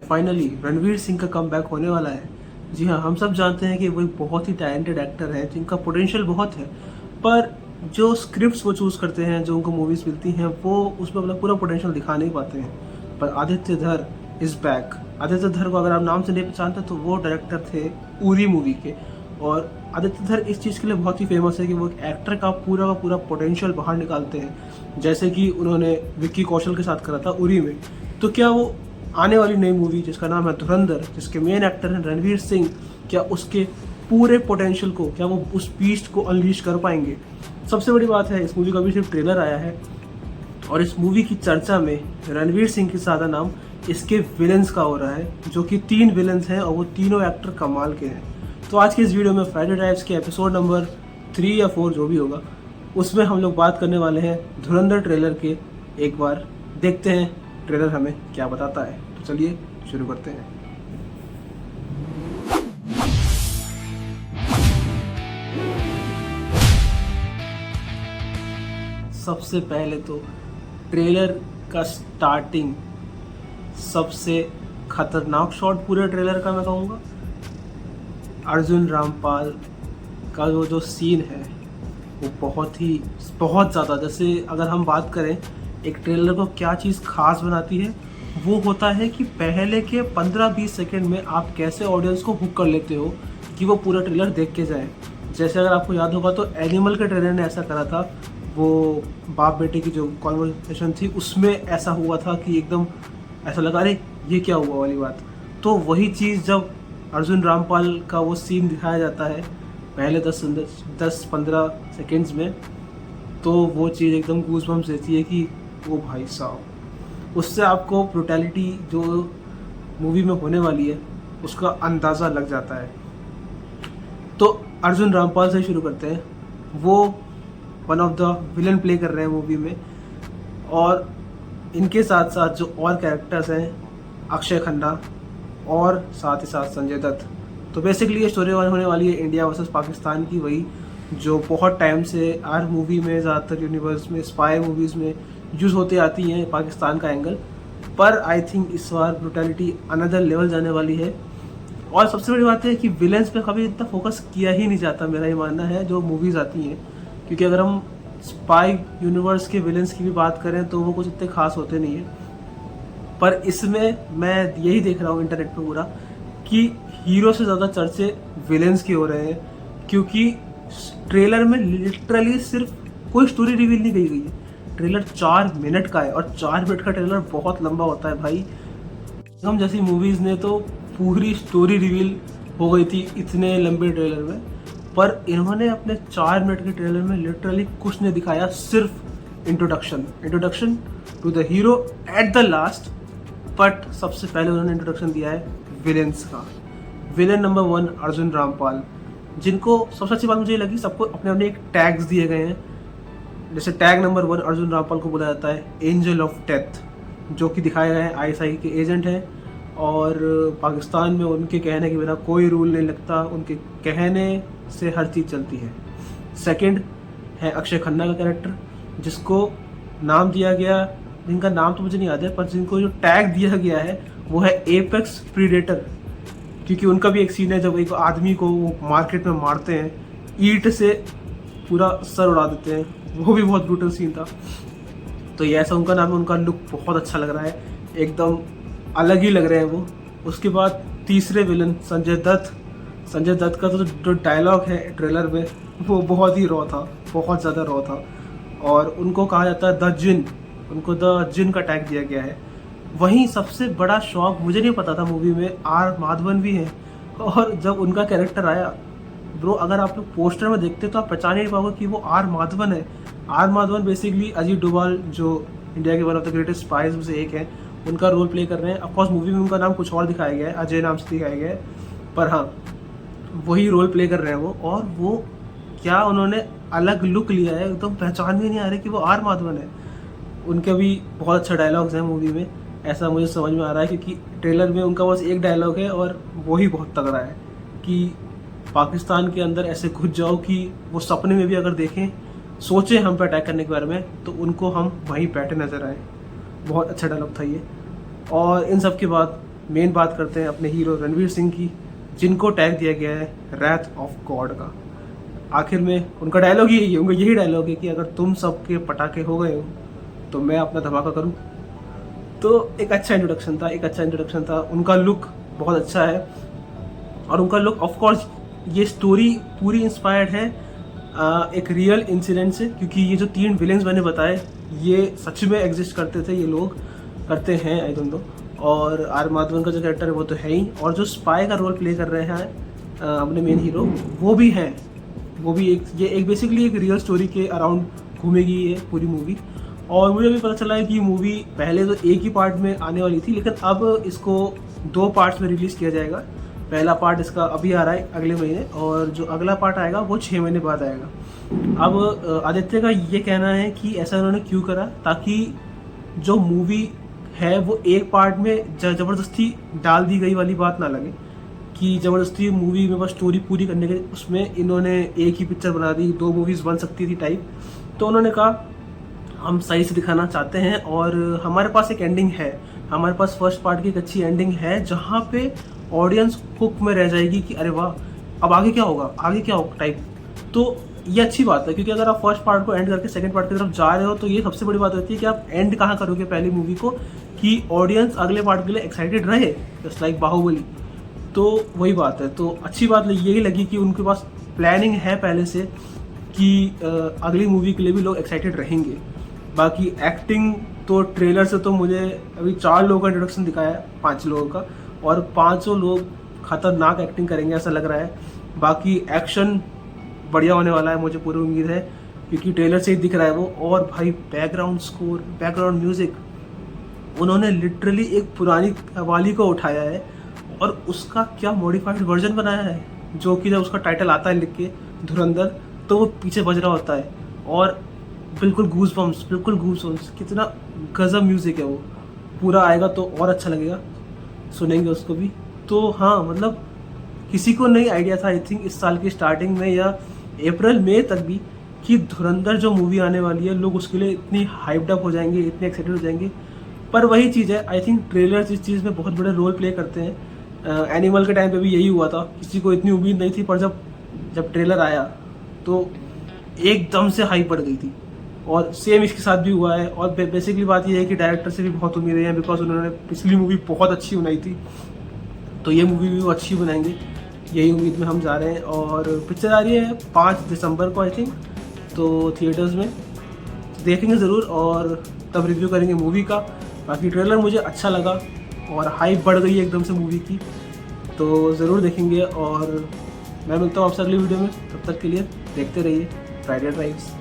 Finally Ranveer Singh का comeback होने वाला है। जी हाँ, हम सब जानते हैं कि वो एक बहुत ही टैलेंटेड एक्टर हैं जिनका पोटेंशियल बहुत है, पर जो स्क्रिप्ट्स वो चूज़ करते हैं, जो उनको मूवीज़ मिलती हैं, वो उसमें अपना पूरा पोटेंशियल दिखा नहीं पाते हैं। पर आदित्य धर इज़ बैक। आदित्य धर को अगर आप नाम से नहीं पहचानते तो वो डायरेक्टर थे उरी मूवी के। और आदित्य धर इस चीज़ के लिए बहुत ही फेमस है कि वो एक एक्टर का पूरा पोटेंशियल बाहर निकालते हैं, जैसे कि उन्होंने विक्की कौशल के साथ करा था उरी में। तो क्या वो आने वाली नई मूवी जिसका नाम है धुरंधर, जिसके मेन एक्टर हैं रणवीर सिंह, क्या उसके पूरे पोटेंशियल को, क्या वो उस बीस्ट को अनलीश कर पाएंगे? सबसे बड़ी बात है, इस मूवी का भी सिर्फ ट्रेलर आया है और इस मूवी की चर्चा में रणवीर सिंह के ज़्यादा नाम इसके विलन्स का हो रहा है, जो कि 3 विलन्स हैं और वो तीनों एक्टर कमाल के हैं। तो आज की इस वीडियो में फ्राइडे ड्राइव्स के एपिसोड नंबर 3 या 4 जो भी होगा, उसमें हम लोग बात करने वाले हैं धुरंधर ट्रेलर के। एक बार देखते हैं ट्रेलर हमें क्या बताता है। तो चलिए शुरू करते हैं। सबसे पहले तो ट्रेलर का स्टार्टिंग, सबसे खतरनाक शॉट पूरे ट्रेलर का मैं कहूँगा। अर्जुन रामपाल का जो सीन है वो बहुत ज़्यादा, जैसे अगर हम बात करें एक ट्रेलर को क्या चीज़ खास बनाती है, वो होता है कि पहले के 15-20 सेकंड में आप कैसे ऑडियंस को हुक कर लेते हो कि वो पूरा ट्रेलर देख के जाए। जैसे अगर आपको याद होगा तो एनिमल के ट्रेलर ने ऐसा करा था, वो बाप बेटे की जो कॉन्वर्सेशन थी उसमें ऐसा हुआ था कि एकदम ऐसा लगा अरे ये क्या हुआ वाली बात। तो वही चीज़ जब अर्जुन रामपाल का वो सीन दिखाया जाता है पहले 10-15 सेकेंड्स में, तो वो चीज़ एकदम गूज़बम्स देती है कि वो भाई साहब, उससे आपको ब्रुटैलिटी जो मूवी में होने वाली है उसका अंदाज़ा लग जाता है। तो अर्जुन रामपाल से शुरू करते हैं। वो one of the villain play कर रहे हैं मूवी में, और इनके साथ साथ जो और कैरेक्टर्स हैं, अक्षय खन्ना और साथ ही साथ संजय दत्त। तो बेसिकली ये स्टोरी होने वाली है इंडिया वर्सेस पाकिस्तान की, वही जो बहुत टाइम से आर मूवी में, ज़्यादातर यूनिवर्स में, स्पाई मूवीज़ में यूज़ होती आती हैं पाकिस्तान का एंगल। पर आई थिंक इस बार ब्रुटैलिटी अनदर लेवल जाने वाली है। और सबसे बड़ी बात है कि विलेंस पे कभी इतना फोकस किया ही नहीं जाता, मेरा ये मानना है, जो मूवीज़ आती हैं। क्योंकि अगर हम स्पाई यूनिवर्स के विलेंस की भी बात करें तो वो कुछ इतने खास होते नहीं हैं। पर इसमें मैं यही देख रहा हूँ इंटरनेट पे पूरा कि हीरो से ज़्यादा चर्चे विलेंस के हो रहे हैं, क्योंकि ट्रेलर में लिटरली सिर्फ कोई स्टोरी रिवील नहीं गई है। ट्रेलर 4 मिनट का है और 4 मिनट का ट्रेलर बहुत लंबा होता है भाई। हम जैसी मूवीज़ ने तो पूरी स्टोरी रिवील हो गई थी इतने लंबे ट्रेलर में, पर इन्होंने अपने 4 मिनट के ट्रेलर में लिटरली कुछ नहीं दिखाया, सिर्फ introduction to the hero at the last. But सबसे पहले उन्होंने इंट्रोडक्शन दिया है विलेंस का। विलेन नंबर 1 अर्जुन रामपाल, जिनको सबसे अच्छी बात मुझे ये लगी, सबको अपने अपने एक टैग्स दिए गए हैं। जैसे टैग नंबर 1 अर्जुन रामपाल को बोला जाता है एंजल ऑफ डेथ, जो कि दिखाए गए हैं ISI के एजेंट हैं, और पाकिस्तान में उनके कहने के बिना कोई रूल नहीं लगता, उनके कहने से हर चीज़ चलती है। सेकंड है अक्षय खन्ना का कैरेक्टर, जिसको नाम दिया गया, जिनका नाम तो मुझे नहीं याद है, पर जिनको जो टैग दिया गया है वो है एपेक्स प्रीडेटर। क्योंकि उनका भी एक सीन है जब एक आदमी को वो मार्केट में मारते हैं, ईंट से पूरा सर उड़ा देते हैं, वो भी बहुत ब्रूटल सीन था। तो ये ऐसा उनका नाम है, उनका लुक बहुत अच्छा लग रहा है, एकदम अलग ही लग रहे हैं वो। उसके बाद तीसरे विलन संजय दत्त का तो जो डायलॉग है ट्रेलर में वो बहुत ही रॉ था, बहुत ज़्यादा रॉ था। और उनको कहा जाता है द जिन, उनको द जिन का टैग दिया गया है। वहीं सबसे बड़ा शौक, मुझे नहीं पता था मूवी में आर माधवन भी हैं, और जब उनका कैरेक्टर आया ब्रो, अगर आप लोग पोस्टर में देखते तो आप पहचान ही नहीं पाओगे कि वो आर माधवन है। आर माधवन बेसिकली अजीत डोभाल, जो इंडिया के one of the greatest spies में से एक है, उनका रोल प्ले कर रहे हैं। ऑफकोर्स मूवी में उनका नाम कुछ और दिखाया गया है, अजय नाम से दिखाया गया है, पर हाँ वही रोल प्ले कर रहे हैं वो। और वो क्या उन्होंने अलग लुक लिया है, एकदम पहचान भी नहीं आ रही कि वो आर माधवन है। उनके भी बहुत अच्छा डायलॉग्स हैं मूवी में, ऐसा मुझे समझ में आ रहा है, क्योंकि ट्रेलर में उनका बस एक डायलॉग है और वही बहुत तगड़ा है कि पाकिस्तान के अंदर ऐसे घुस जाओ कि वो सपने में भी अगर देखें, सोचें हम पे अटैक करने के बारे में, तो उनको हम वहीं बैठे नजर आए। बहुत अच्छा डायलॉग था ये। और इन सब के बाद मेन बात करते हैं अपने हीरो रणवीर सिंह की, जिनको टैग दिया गया है रैथ ऑफ गॉड का। आखिर में उनका डायलॉग ही उनका यही डायलॉग है कि अगर तुम सबके पटाखे हो गए हो तो मैं अपना धमाका करूं। तो एक अच्छा इंट्रोडक्शन था। उनका लुक बहुत अच्छा है, और उनका लुक ऑफ कोर्स, ये स्टोरी पूरी इंस्पायर्ड है एक रियल इंसिडेंट से, क्योंकि ये जो 3 विलेंस मैंने बताए ये सच में एग्जिस्ट करते थे, ये लोग करते हैं, आई डोंट नो। और आर माधवन का जो कैरेक्टर है वो तो है ही, और जो स्पाई का रोल प्ले कर रहे हैं अपने मेन हीरो, वो भी हैं। वो भी एक बेसिकली एक रियल स्टोरी के अराउंड घूमेगी ये पूरी मूवी। और मुझे भी पता चला है कि ये मूवी पहले तो एक ही पार्ट में आने वाली थी, लेकिन अब इसको 2 पार्ट्स में रिलीज़ किया जाएगा। पहला पार्ट इसका अभी आ रहा है अगले महीने, और जो अगला पार्ट आएगा वो 6 महीने बाद आएगा। अब आदित्य का ये कहना है कि ऐसा उन्होंने क्यों करा, ताकि जो मूवी है वो एक पार्ट में ज़बरदस्ती डाल दी गई वाली बात ना लगे, कि ज़बरदस्ती मूवी में बस स्टोरी पूरी करने के उसमें इन्होंने एक ही पिक्चर बना दी, 2 मूवीज़ बन सकती थी टाइप। तो उन्होंने कहा हम सही से दिखाना चाहते हैं, और हमारे पास एक एंडिंग है, हमारे पास फर्स्ट पार्ट की एक अच्छी एंडिंग है, जहाँ पे ऑडियंस हुक में रह जाएगी कि अरे वाह अब आगे क्या होगा टाइप। तो ये अच्छी बात है, क्योंकि अगर आप फर्स्ट पार्ट को एंड करके सेकंड पार्ट की तरफ जा रहे हो तो ये सबसे बड़ी बात होती है कि आप एंड कहाँ करोगे पहली मूवी को, कि ऑडियंस अगले पार्ट के लिए एक्साइटेड रहे, जस्ट लाइक बाहुबली। तो वही बात है। तो अच्छी बात यही लगी कि उनके पास प्लानिंग है पहले से कि अगली मूवी के लिए भी लोग एक्साइटेड रहेंगे। बाकी एक्टिंग तो ट्रेलर से तो मुझे अभी 4 लोगों का इंट्रोडक्शन दिखाया है, 5 लोगों का, और 5 लोग खतरनाक एक्टिंग करेंगे ऐसा लग रहा है। बाकी एक्शन बढ़िया होने वाला है, मुझे पूरी उम्मीद है, क्योंकि ट्रेलर से ही दिख रहा है वो। और भाई बैकग्राउंड स्कोर, बैकग्राउंड म्यूजिक, उन्होंने लिटरली एक पुरानी कव्वाली को उठाया है और उसका क्या मॉडिफाइड वर्जन बनाया है, जो कि जब उसका टाइटल आता है लिख के धुरंधर, तो वो पीछे बज रहा होता है, और बिल्कुल गूज़बम्प्स, कितना गजब म्यूज़िक है वो। पूरा आएगा तो और अच्छा लगेगा, सुनेंगे उसको भी। तो हाँ, मतलब किसी को नहीं आइडिया था आई थिंक इस साल की स्टार्टिंग में या अप्रैल मई तक भी, कि धुरंधर जो मूवी आने वाली है लोग उसके लिए इतनी हाइप्ड अप हो जाएंगे, इतने एक्साइटेड हो जाएंगे। पर वही चीज़ है, आई थिंक ट्रेलर्स इस चीज़ में बहुत बड़े रोल प्ले करते हैं। एनिमल के टाइम पे भी यही हुआ था, किसी को इतनी उम्मीद नहीं थी, पर जब ट्रेलर आया तो एकदम से हाइप बढ़ गई थी। और सेम इसके साथ भी हुआ है। और बेसिकली बात यह है कि डायरेक्टर से भी बहुत उम्मीदें हैं, बिकॉज उन्होंने पिछली मूवी बहुत अच्छी बनाई थी, तो ये मूवी भी वो अच्छी बनाएंगे, यही उम्मीद में हम जा रहे हैं। और पिक्चर आ रही है 5 दिसंबर को आई थिंक, तो थिएटर्स में देखेंगे ज़रूर, और तब रिव्यू करेंगे मूवी का। बाकी ट्रेलर मुझे अच्छा लगा और हाइप बढ़ गई एकदम से मूवी की, तो ज़रूर देखेंगे। और मैं मिलता हूँ आपसे अगली वीडियो में, तब तक के लिए देखते रहिए फ्राइडे ड्राइव्स।